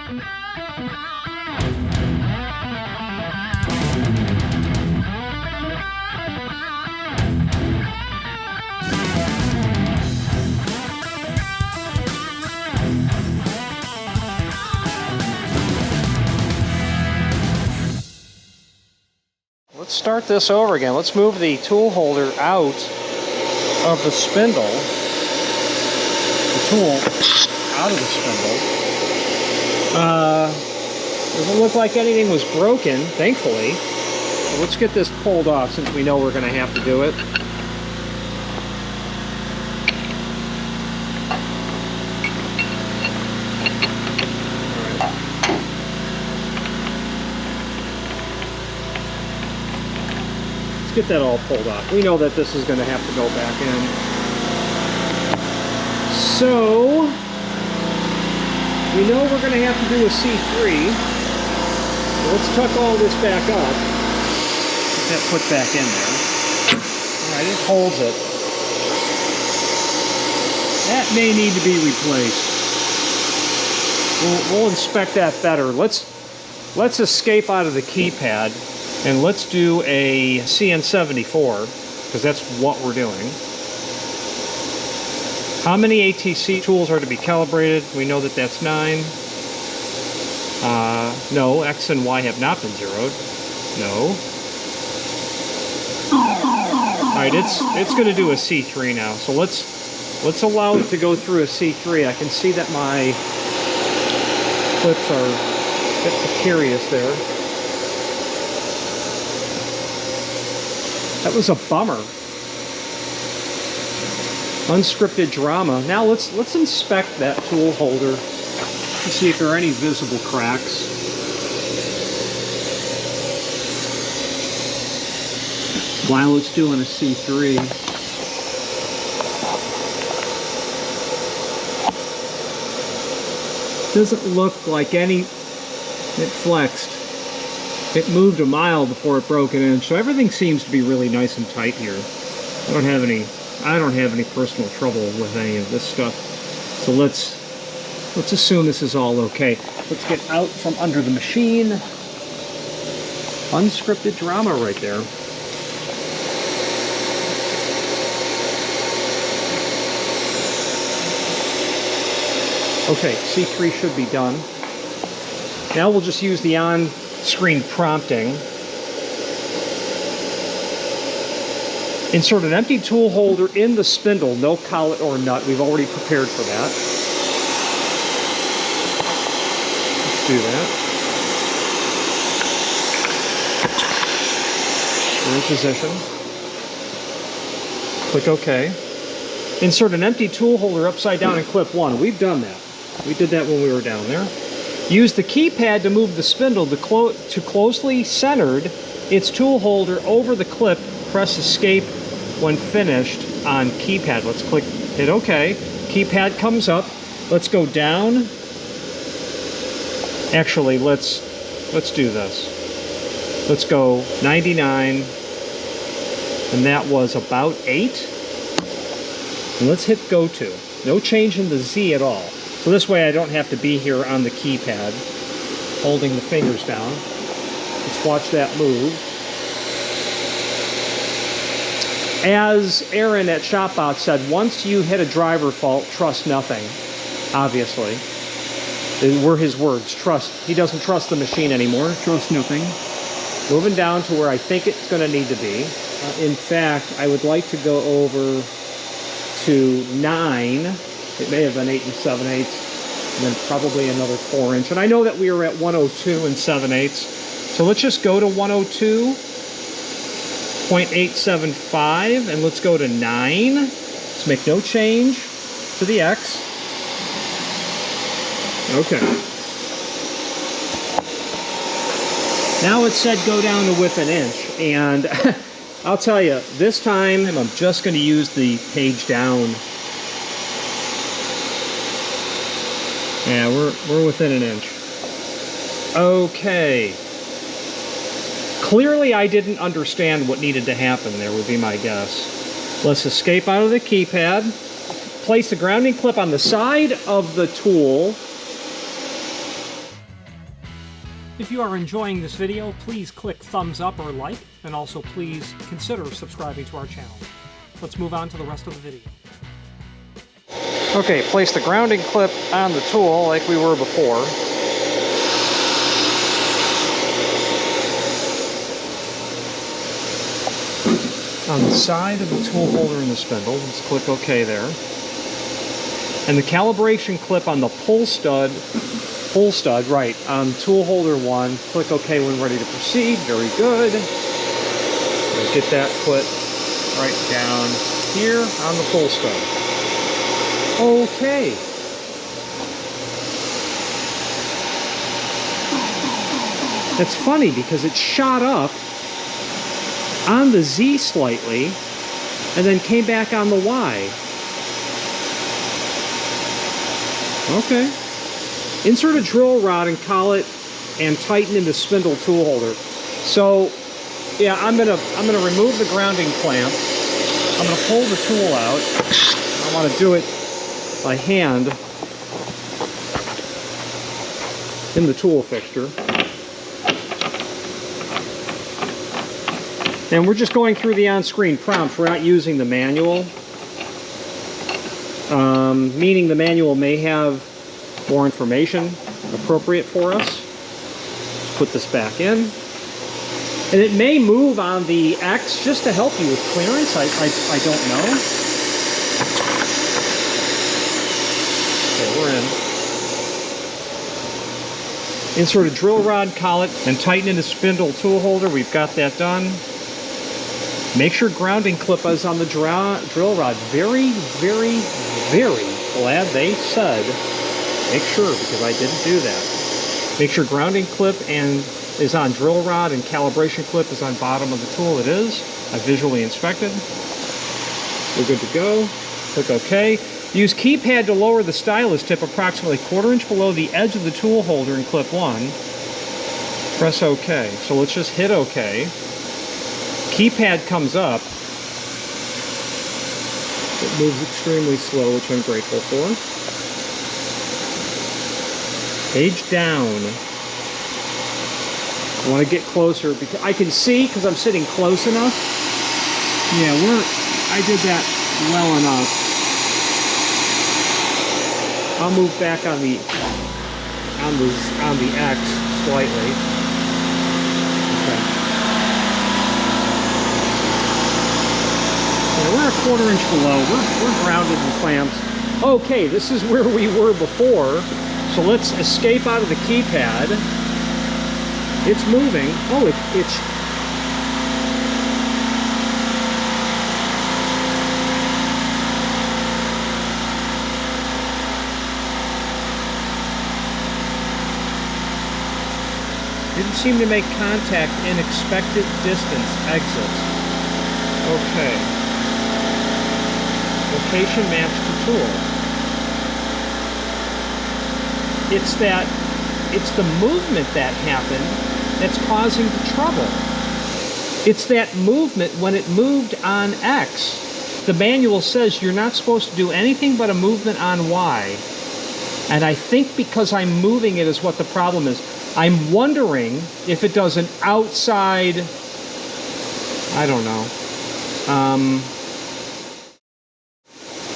Let's start this over again. Let's move the tool holder out of the spindle. The tool out of the spindle. Doesn't look like anything was broken, thankfully. So let's get this pulled off since we know we're going to have to do it. Get that all pulled off. We know that this is going to have to go back in. So, we know we're going to have to do a C3. So let's tuck all this back up. Get that put back in there. Alright, it holds it. That may need to be replaced. We'll inspect that better. Let's escape out of the keypad. And let's do a CN74, because that's what we're doing. How many ATC tools are to be calibrated? We know that that's 9. No, X and Y have not been zeroed. No. Alright, it's going to do a C3 now. So let's allow it to go through a C3. I can see that my clips are a bit precarious there. That was a bummer. Unscripted drama. Now let's inspect that tool holder to see if there are any visible cracks. While it's doing a C3. Doesn't look like any. It flexed. It moved a mile before it broke an inch, so everything seems to be really nice and tight here. I don't have any personal trouble with any of this stuff. So let's assume this is all okay. Let's get out from under the machine. Unscripted drama right there. Okay, C3 should be done. Now we'll just use the on-screen prompting. Insert an empty tool holder in the spindle, no collet or nut. We've already prepared for that. Let's do that. We're in position. Click OK. Insert an empty tool holder upside down in clip 1. We've done that. We did that when we were down there. Use the keypad to move the spindle to closely centered its tool holder over the clip. Press escape when finished on keypad. Let's hit OK. Keypad comes up. Let's go down. Actually, let's do this. Let's go 99, and that was about 8. And let's hit go to. No change in the Z at all. So this way I don't have to be here on the keypad holding the fingers down. Let's watch that move. As Aaron at ShopBot said, once you hit a driver fault, trust nothing, obviously. These were his words. Trust. He doesn't trust the machine anymore. Trust nothing. Moving down to where I think it's going to need to be. In fact, I would like to go over to 9. It may have been 8 7/8, and then probably another 4-inch. And I know that we were at 102 and 7/8. So let's just go to 102.875, and let's go to 9. Let's make no change to the X. Okay. Now it said go down to within an inch, and I'll tell you, this time I'm just going to use the page down. Yeah, we're within an inch. Okay. Clearly I didn't understand what needed to happen there, would be my guess. Let's escape out of the keypad. Place the grounding clip on the side of the tool. If you are enjoying this video, please click thumbs up or like, and also please consider subscribing to our channel. Let's move on to the rest of the video. Okay, place the grounding clip on the tool like we were before. On the side of the tool holder and the spindle, let's click OK there. And the calibration clip on the pull stud, right, on tool holder 1, click OK when ready to proceed. Very good. We'll get that put right down here on the pull stud. Okay. That's funny because it shot up on the Z slightly and then came back on the Y. Okay. Insert a drill rod and collet and tighten in the spindle tool holder. So, yeah, I'm gonna remove the grounding clamp. I'm gonna pull the tool out. I want to do it by hand in the tool fixture. And we're just going through the on-screen prompts. We're not using the manual. Meaning the manual may have more information appropriate for us. Let's put this back in. And it may move on the X just to help you with clearance. I don't know. Okay, we're in. Insert a drill rod, collet, and tighten in the spindle tool holder. We've got that done. Make sure grounding clip is on the drill rod. Very, very, very glad they said make sure, because I didn't do that. Make sure grounding clip is on drill rod and calibration clip is on bottom of the tool. It is. I visually inspected. We're good to go. Click OK. Use keypad to lower the stylus tip approximately 1/4 inch below the edge of the tool holder in clip 1. Press OK. So let's just hit OK. Keypad comes up. It moves extremely slow, which I'm grateful for. Page down. I want to get closer because I can see because I'm sitting close enough. Yeah, I did that well enough. I'll move back on the X slightly. Okay. Yeah, we're 1/4 inch below. We're grounded and clamped. Okay, this is where we were before. So let's escape out of the keypad. It's moving. Oh, it's didn't seem to make contact in expected distance. Exit. Okay. Location matched to tool. It's the movement that happened that's causing the trouble. It's that movement when it moved on X. The manual says you're not supposed to do anything but a movement on Y. And I think because I'm moving it is what the problem is. I'm wondering if it does an outside, I don't know.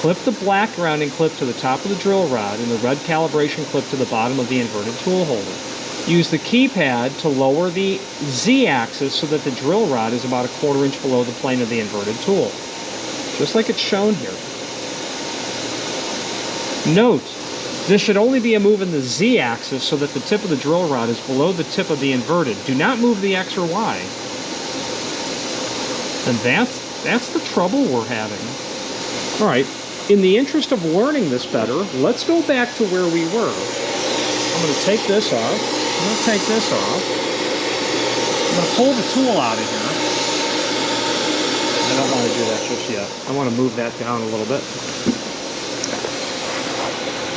Clip the black grounding clip to the top of the drill rod and the red calibration clip to the bottom of the inverted tool holder. Use the keypad to lower the Z-axis so that the drill rod is about 1/4 inch below the plane of the inverted tool. Just like it's shown here. Note, this should only be a move in the Z-axis so that the tip of the drill rod is below the tip of the inverted. Do not move the X or Y. And that's the trouble we're having. All right. In the interest of learning this better, let's go back to where we were. I'm going to take this off. I'm going to take this off. I'm going to pull the tool out of here. I don't want to do that just yet. I want to move that down a little bit.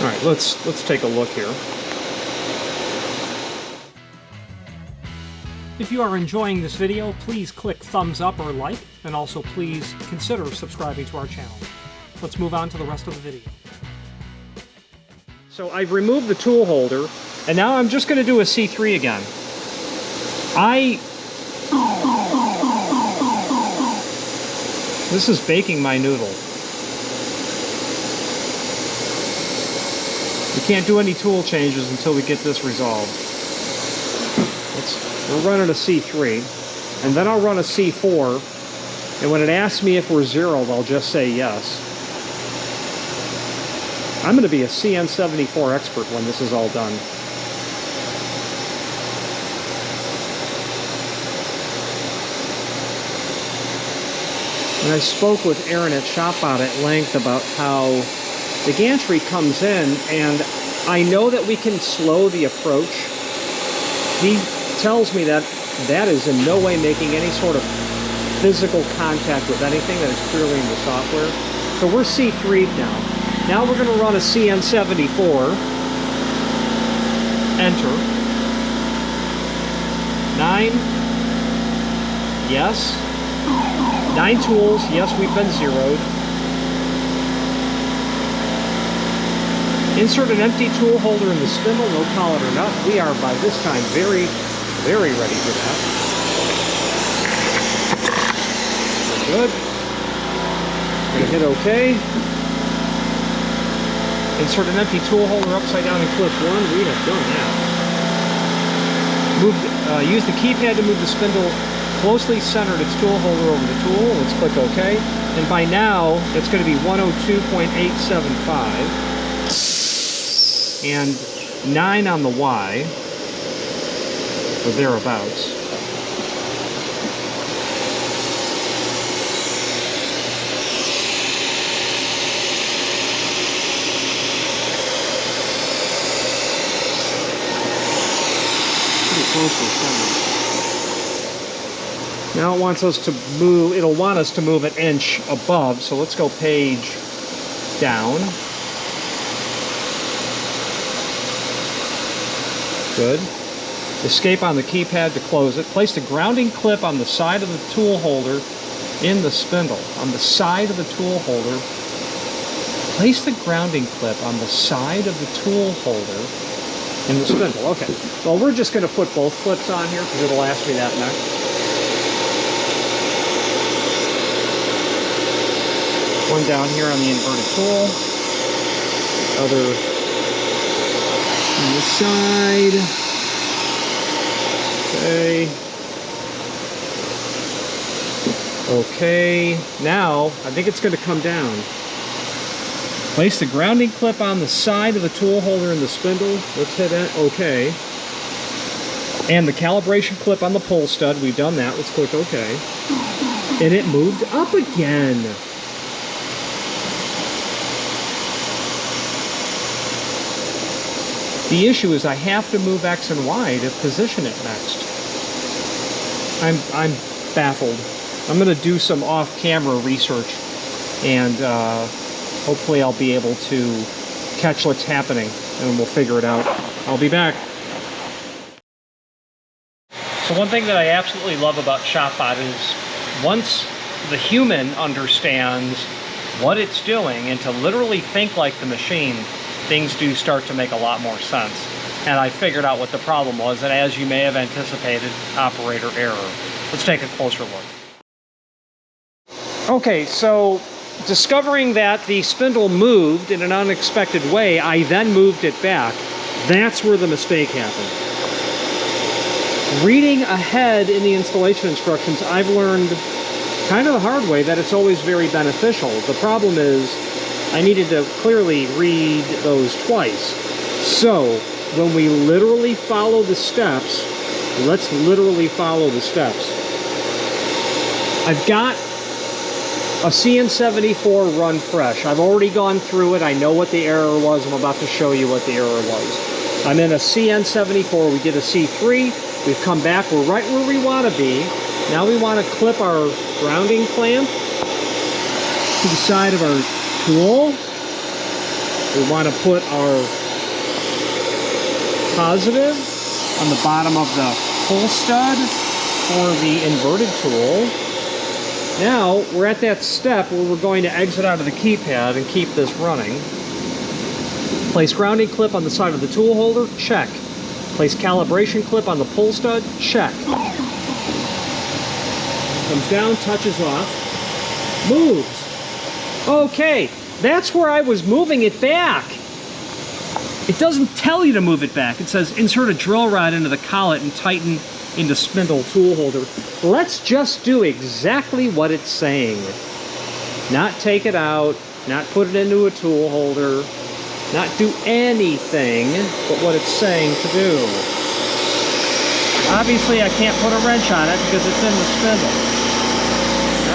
All right, let's take a look here. If you are enjoying this video, please click thumbs up or like, and also please consider subscribing to our channel. Let's move on to the rest of the video. So I've removed the tool holder, and now I'm just going to do a C3 again. This is baking my noodle. We can't do any tool changes until we get this resolved. We're running a C3, and then I'll run a C4, and when it asks me if we're zeroed, I'll just say yes. I'm going to be a CN74 expert when this is all done. And I spoke with Aaron at ShopBot at length about how the gantry comes in, and I know that we can slow the approach. He tells me that that is in no way making any sort of physical contact with anything, that is clearly in the software. So we're C3'd now. Now we're going to run a CN74. Enter. 9. Yes. 9 tools. Yes, we've been zeroed. Insert an empty tool holder in the spindle, no collet or nut. We are by this time very ready for that. We're good. Gonna hit OK. Insert an empty tool holder upside down in clip 1. We have done that. Use the keypad to move the spindle closely centered its tool holder over the tool. Let's click OK. And by now, it's going to be 102.875. And 9 on the Y, or thereabouts. Pretty close to center. Now it wants us to move, it'll want us to move an inch above, so let's go page down. Good. Escape on the keypad to close it. Place the grounding clip on the side of the tool holder in the spindle. On the side of the tool holder. Place the grounding clip on the side of the tool holder in the spindle. Okay. Well, we're just going to put both clips on here because it'll ask me that next. One down here on the inverted tool. Other on the side. Okay. Okay. Now, I think it's going to come down. Place the grounding clip on the side of the tool holder in the spindle. Let's hit OK. And the calibration clip on the pull stud. We've done that. Let's click OK. And it moved up again. The issue is I have to move X and Y to position it next. I'm baffled. I'm going to do some off-camera research, and hopefully I'll be able to catch what's happening, and we'll figure it out. I'll be back. So one thing that I absolutely love about ShopBot is once the human understands what it's doing and to literally think like the machine, things do start to make a lot more sense. And I figured out what the problem was, and as you may have anticipated, operator error. Let's take a closer look. Okay, so discovering that the spindle moved in an unexpected way, I then moved it back. That's where the mistake happened. Reading ahead in the installation instructions, I've learned kind of the hard way that it's always very beneficial. The problem is I needed to clearly read those twice. So when we literally follow the steps, let's literally follow the steps. I've got a CN74 run fresh. I've already gone through it. I know what the error was. I'm about to show you what the error was. I'm in a CN74. We did a C3. We've come back. We're right where we want to be. Now we want to clip our grounding clamp to the side of our tool. We want to put our positive on the bottom of the pull stud for the inverted tool. Now we're at that step where we're going to exit out of the keypad and keep this running. Place grounding clip on the side of the tool holder, check. Place calibration clip on the pull stud, check. Comes down, touches off, moves. Okay, that's where I was moving it back. It doesn't tell you to move it back. It says insert a drill rod into the collet and tighten into spindle tool holder. Let's just do exactly what it's saying. Not take it out, not put it into a tool holder, not do anything but what it's saying to do. Obviously I can't put a wrench on it because it's in the spindle.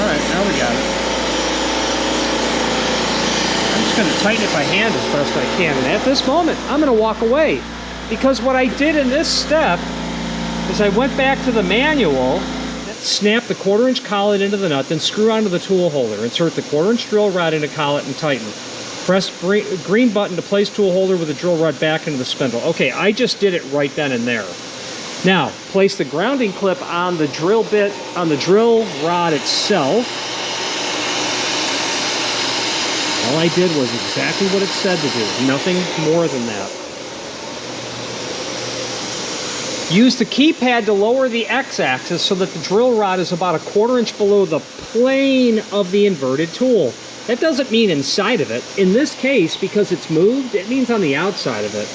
Alright, now we got it. I'm just going to tighten it by hand as best I can. And at this moment, I'm going to walk away. Because what I did in this step is I went back to the manual, snap the 1/4-inch collet into the nut, then screw onto the tool holder. Insert the 1/4-inch drill rod into collet and tighten. Press green button to place tool holder with the drill rod back into the spindle. Okay, I just did it right then and there. Now, place the grounding clip on the drill bit, on the drill rod itself. All I did was exactly what it said to do, nothing more than that. Use the keypad to lower the x-axis so that the drill rod is about a 1/4 inch below the plane of the inverted tool. That doesn't mean inside of it. In this case, because it's moved, it means on the outside of it.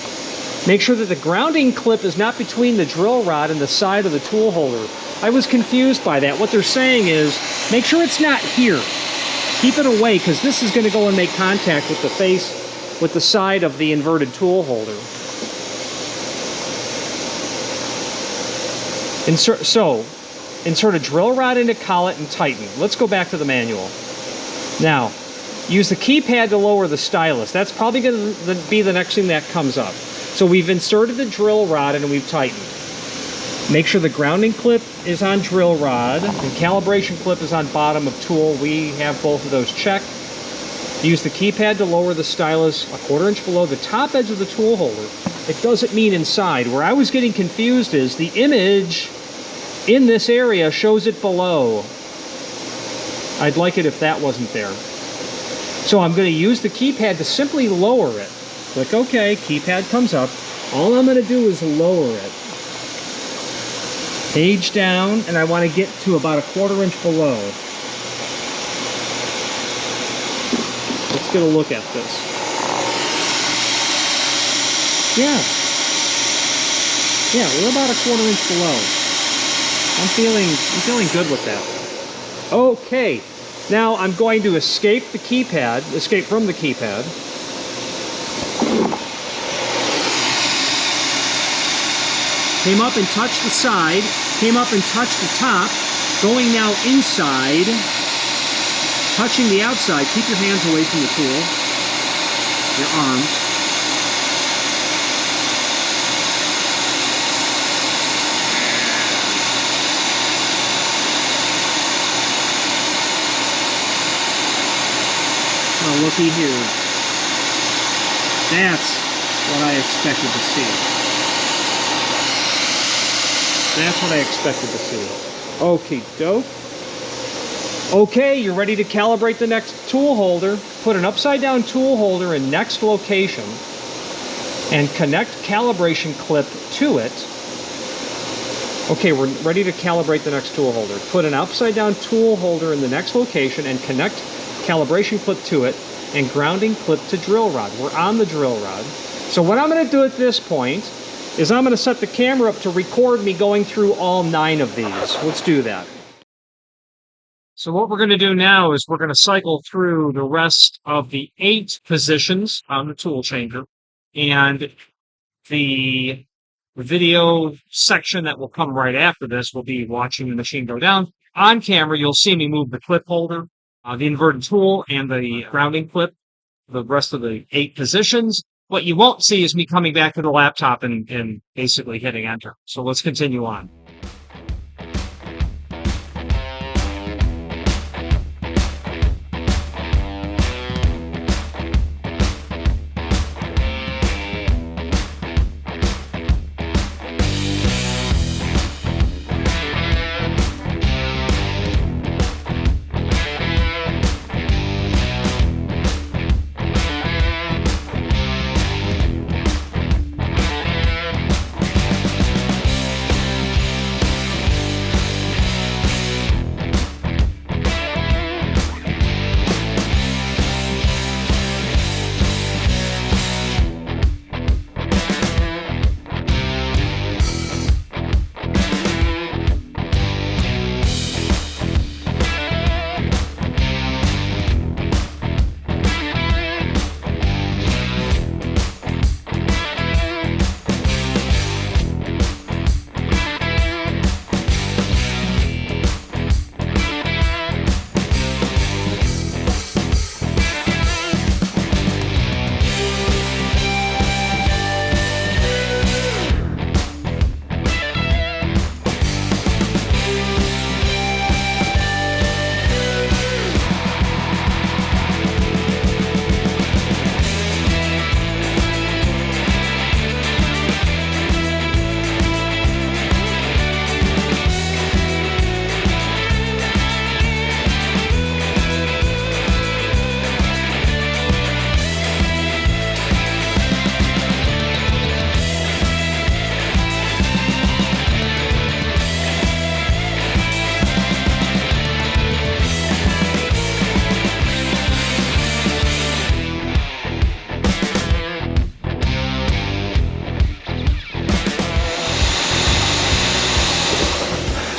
Make sure that the grounding clip is not between the drill rod and the side of the tool holder. I was confused by that. What they're saying is, make sure it's not here. Keep it away, because this is going to go and make contact with the face, with the side of the inverted tool holder. Insert a drill rod into collet and tighten. Let's go back to the manual. Now, use the keypad to lower the stylus. That's probably going to be the next thing that comes up. So we've inserted the drill rod and we've tightened. Make sure the grounding clip is on drill rod and calibration clip is on bottom of tool. We have both of those checked. Use the keypad to lower the stylus a 1/4 inch below the top edge of the tool holder. It doesn't mean inside. Where I was getting confused is the image in this area shows it below. I'd like it if that wasn't there. So I'm going to use the keypad to simply lower it. Click OK, keypad comes up. All I'm going to do is lower it. Page down, and I want to get to about a 1/4 inch below. Let's get a look at this. Yeah, we're about a 1/4 inch below. I'm feeling good with that. Okay, now I'm going to escape from the keypad. Came up and touched the side, came up and touched the top, going now inside, touching the outside. Keep your hands away from the tool, your arms. Now looky here. That's what I expected to see. That's what I expected to see. Okie doke. Okay, you're ready to calibrate the next tool holder. Put an upside down tool holder in next location and connect calibration clip to it. Okay, we're ready to calibrate the next tool holder. Put an upside down tool holder in the next location and connect calibration clip to it and grounding clip to drill rod. We're on the drill rod. So what I'm going to do at this point is I'm going to set the camera up to record me going through all 9 of these. Let's do that. So what we're going to do now is we're going to cycle through the rest of the 8 positions on the tool changer. And the video section that will come right after this will be watching the machine go down. On camera, you'll see me move the clip holder, the inverted tool, and the grounding clip, the rest of the 8 positions. What you won't see is me coming back to the laptop and basically hitting enter. So let's continue on.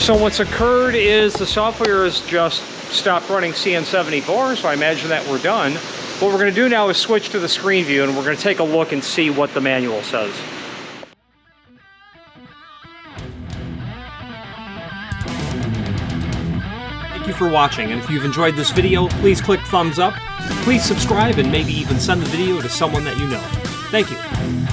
So what's occurred is the software has just stopped running CN74, so I imagine that we're done. What we're going to do now is switch to the screen view, and we're going to take a look and see what the manual says. Thank you for watching, and if you've enjoyed this video, please click thumbs up, please subscribe, and maybe even send the video to someone that you know. Thank you.